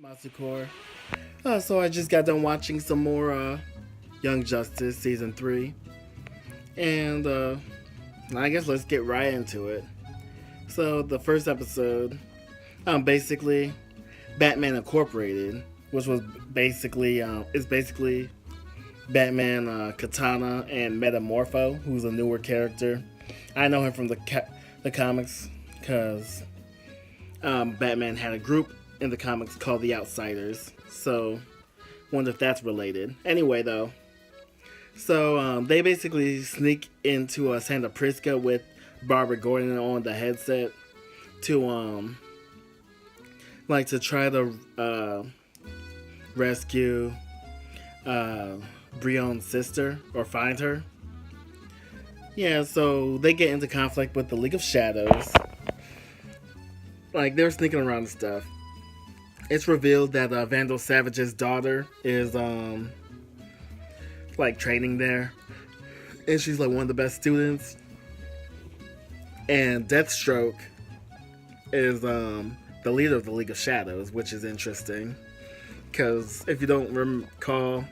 Ematsu. So I just got done watching some more Young Justice season 3, and I guess let's get right into it. So the first episode, basically Batman Incorporated, which was basically is basically Batman, Katana, and Metamorpho, who's a newer character. I know him from the comics because Batman had a group in the comics called the Outsiders. So, wonder if that's related. Anyway, though, so they basically sneak into Santa Prisca with Barbara Gordon on the headset to to try to rescue Brion's sister or find her. Yeah, so they get into conflict with the League of Shadows. Like they're sneaking around and stuff. It's revealed that Vandal Savage's daughter is training there, and she's like one of the best students. And Deathstroke is the leader of the League of Shadows, which is interesting because if you don't recall,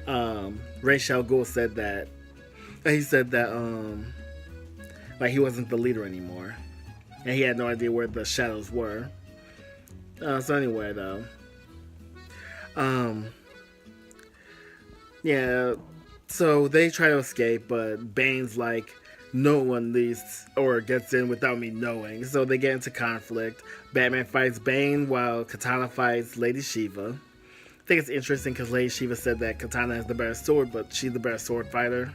Ra's al Ghul said that he wasn't the leader anymore, and he had no idea where the shadows were. So anyway, though, yeah, so they try to escape, but Bane's like, no one leaves or gets in without me knowing. So they get into conflict. Batman fights Bane while Katana fights Lady Shiva. I think it's interesting because Lady Shiva said that Katana has the better sword, but she's the better sword fighter.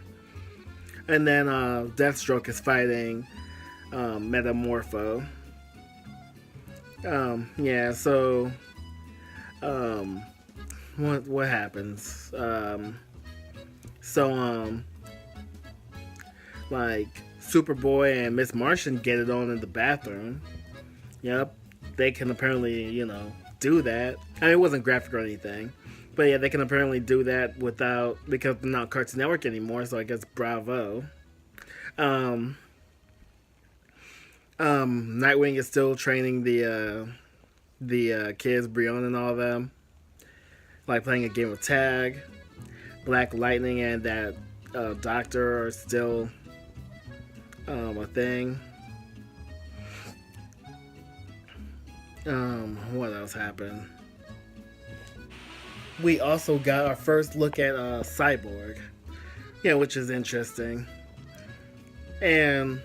And then Deathstroke is fighting Metamorpho. Yeah, so what happens? Superboy and Miss Martian get it on in the bathroom. Yep, they can apparently, do that. I mean, it wasn't graphic or anything, but yeah, they can apparently do that because they're not Cartoon Network anymore. So I guess bravo. Nightwing is still training the kids, Brion and all of them, like playing a game of tag. Black Lightning and that Doctor are still a thing. What else happened? We also got our first look at Cyborg, yeah, which is interesting. And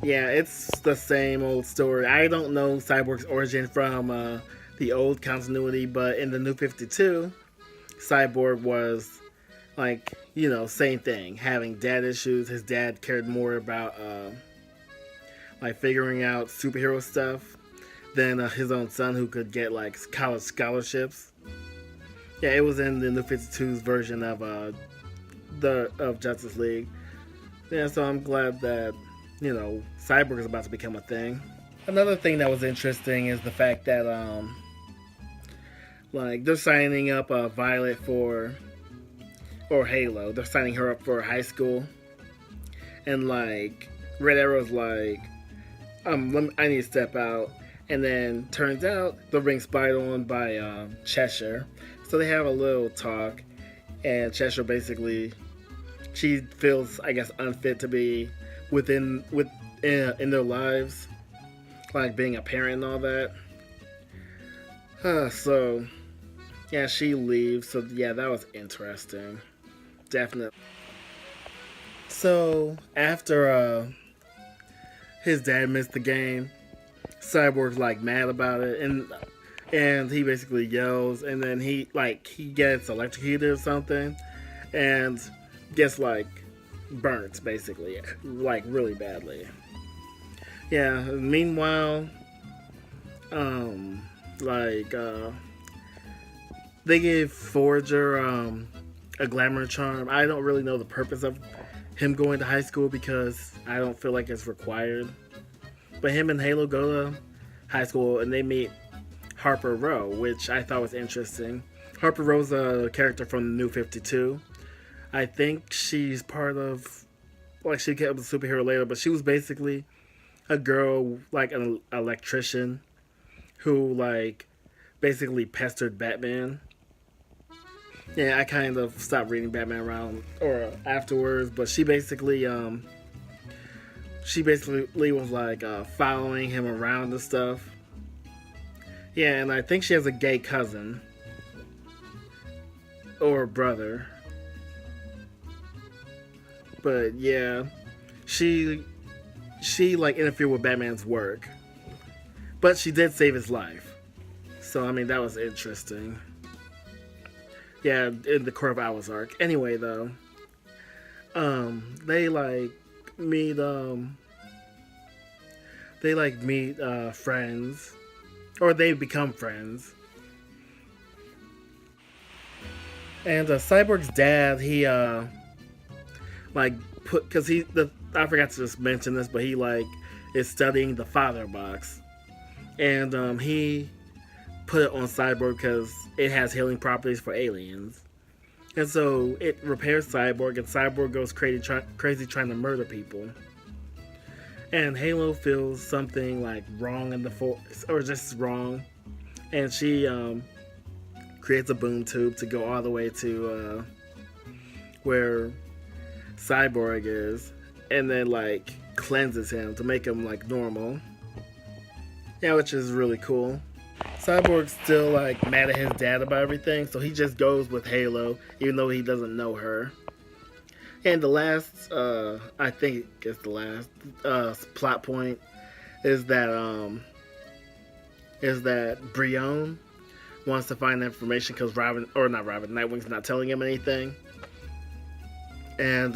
yeah, it's the same old story. I don't know Cyborg's origin from the old continuity, but in the New 52, Cyborg was same thing, having dad issues. His dad cared more about figuring out superhero stuff than his own son, who could get college scholarships. Yeah, it was in the New 52's version of Justice League. Yeah, so I'm glad that Cyborg is about to become a thing. Another thing that was interesting is the fact that they're signing up Violet or Halo. They're signing her up for high school, and Red Arrow's I need to step out, and then turns out they're being spied on by Cheshire. So they have a little talk, and Cheshire basically, she feels, I guess, unfit to be in their lives, like being a parent and all that. So yeah, she leaves. So yeah, that was interesting. Definitely. So after his dad missed the game, Cyborg's mad about it, and he basically yells, and then he gets electrocuted or something, and gets burnt basically, really badly. Yeah. Meanwhile, they gave Forager a glamour charm. I don't really know the purpose of him going to high school because I don't feel like it's required. But him and Halo go to high school and they meet Harper Row, which I thought was interesting. Harper Row's a character from the New 52. I think she's part of, she became a superhero later, but she was basically a girl, an electrician, who basically pestered Batman. Yeah, I kind of stopped reading Batman around or afterwards, but she basically was like following him around and stuff. Yeah, and I think she has a gay cousin or brother. But yeah, she she like interfered with Batman's work, but she did save his life. So I mean that was interesting. Yeah, in the Court of Owls arc. Anyway, though, they like meet friends, or they become friends. And Cyborg's dad, he like put because he the I forgot to just mention this, but he like is studying the father box, and he put it on Cyborg because it has healing properties for aliens. And so it repairs Cyborg, and Cyborg goes crazy trying to murder people. And Halo feels something like wrong in the force, or just wrong, and she creates a boom tube to go all the way to where Cyborg is, and then like cleanses him to make him like normal. Yeah, which is really cool. Cyborg's still like mad at his dad about everything, so he just goes with Halo, even though he doesn't know her. And the last, I think it's the last plot point is that Brion wants to find information because Robin, or not Robin, Nightwing's not telling him anything, and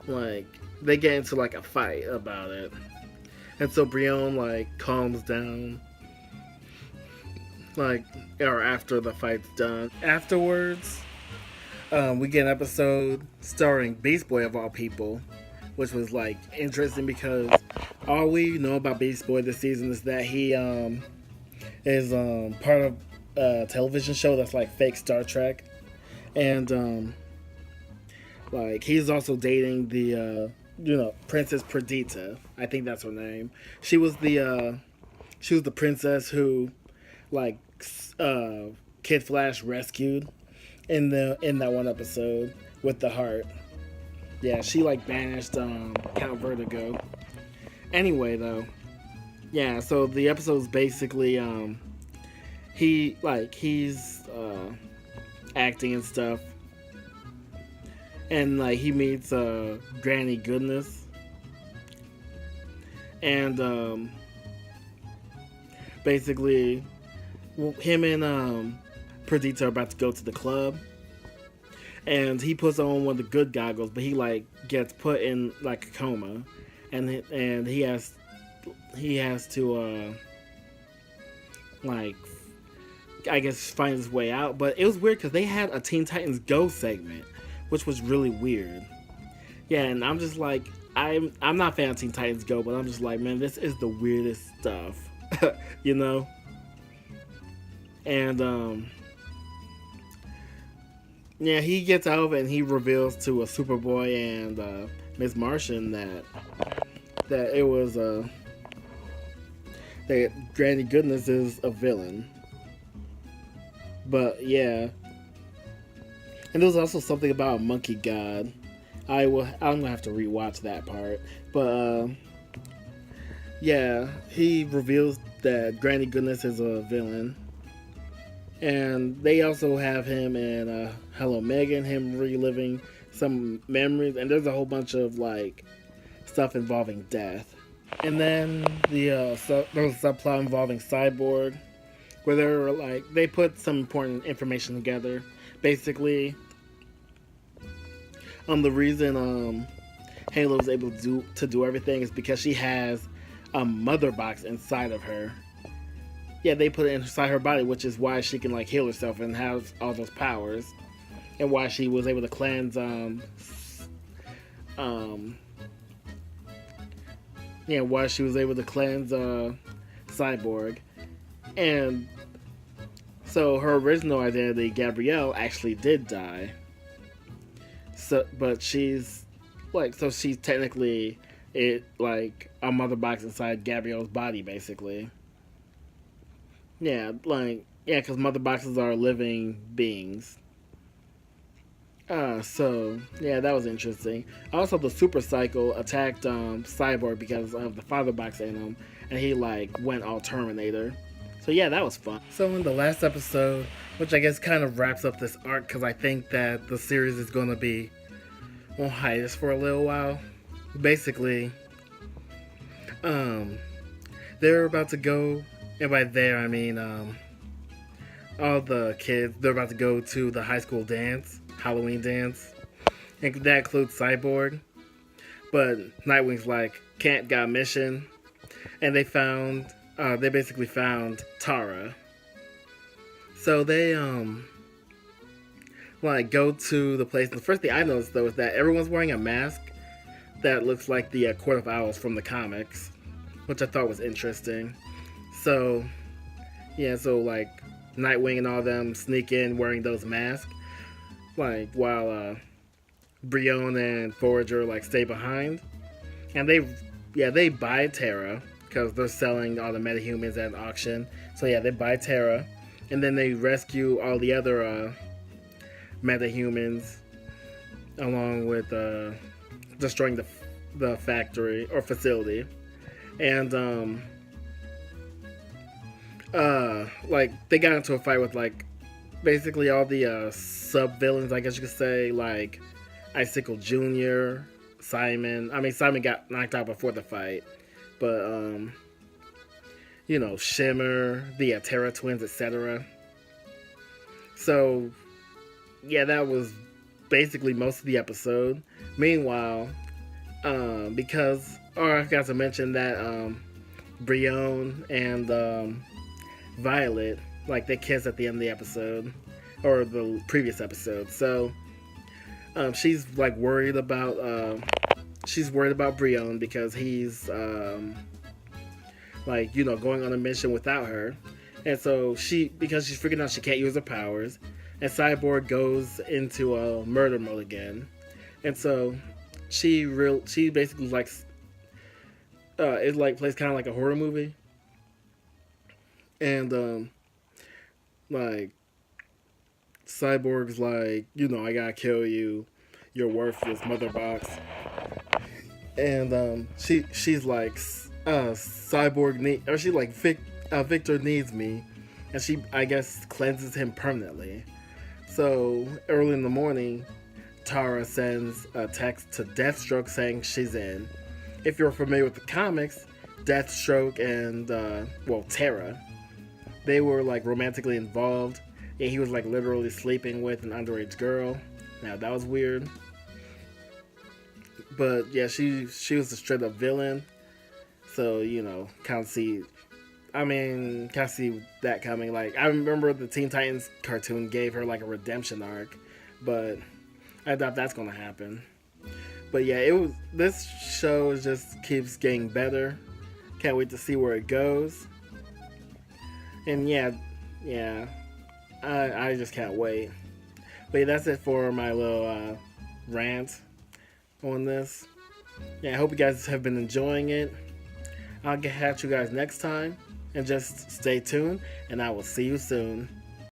like they get into like a fight about it, and so Brion like calms down, like, or after the fight's done. Afterwards, we get an episode starring Beast Boy of all people, which was like interesting because all we know about Beast Boy this season is that he is part of a television show that's like fake Star Trek, and like he's also dating the Princess Perdita. I think that's her name. She was the princess who like Kid Flash rescued in that one episode with the heart. Yeah, she like banished Count Vertigo. Anyway, though, yeah. So the episode's basically he's acting and stuff, and like he meets Granny Goodness, and basically him and Perdita are about to go to the club, and he puts on one of the good goggles, but he like gets put in like a coma, and he has to like I guess find his way out. But it was weird because they had a Teen Titans Go segment, which was really weird. Yeah, and I'm just like I'm not a fan of Teen Titans Go, but I'm just like, man, this is the weirdest stuff, you know. And yeah, he gets out of it and he reveals to a Superboy and Miss Martian that it was that Granny Goodness is a villain. But yeah, and there was also something about a monkey god. I'm gonna have to rewatch that part. But yeah, he reveals that Granny Goodness is a villain. And they also have him in Hello Megan, him reliving some memories, and there's a whole bunch of like stuff involving death. And then there was a subplot involving Cyborg, where they put some important information together. Basically, the reason Halo's able to do everything is because she has a mother box inside of her. Yeah, they put it inside her body, which is why she can like heal herself and have all those powers, and why she was able to cleanse why she was able to cleanse Cyborg. And so her original identity, Gabrielle, actually did die. But she's technically a mother box inside Gabrielle's body, basically. Yeah, like yeah, because mother boxes are living beings. So yeah, that was interesting. Also, the super cycle attacked Cyborg because of the father box in him, and he like went all Terminator. So yeah, that was fun. So in the last episode, which I guess kind of wraps up this arc, because I think that the series is going to be on hiatus for a little while. Basically, um, they're about to go, and by there I mean all the kids. They're about to go to the high school dance, Halloween dance, and that includes Cyborg. But Nightwing's like, can't got a mission, and they basically found Tara. So they like go to the place. And the first thing I noticed though is that everyone's wearing a mask that looks like the Court of Owls from the comics, which I thought was interesting. So yeah, so like Nightwing and all them sneak in wearing those masks, like while Brion and Forager like stay behind, and they buy Terra because they're selling all the metahumans at an auction. So yeah, they buy Terra, and then they rescue all the other metahumans, along with destroying the factory or facility, and like they got into a fight with like basically all the sub villains, I guess you could say, like Icicle Jr., Simon. I mean, Simon got knocked out before the fight, but Shimmer, the Terra twins, etc. So yeah, that was basically most of the episode. Meanwhile, I forgot to mention that Brion and Violet, like they kiss at the end of the episode, or the previous episode. So she's like worried about Brion because he's going on a mission without her, and so because she's figuring out she can't use her powers, and Cyborg goes into a murder mode again, and so she basically likes it like plays kind of like a horror movie, and like Cyborg's like, I gotta kill you, you're worthless, mother box, and she's like, Victor needs me, and she, I guess, cleanses him permanently. So early in the morning, Tara sends a text to Deathstroke saying she's in. If you're familiar with the comics, Deathstroke and Tara, they were like romantically involved, and he was like literally sleeping with an underage girl. Now that was weird, but yeah, she was a straight up villain. So kind of see that coming. Like I remember the Teen Titans cartoon gave her like a redemption arc, but I doubt that's gonna happen. But yeah, this show just keeps getting better. Can't wait to see where it goes. And yeah, I just can't wait. But yeah, that's it for my little rant on this. Yeah, I hope you guys have been enjoying it. I'll catch you guys next time, and just stay tuned, and I will see you soon.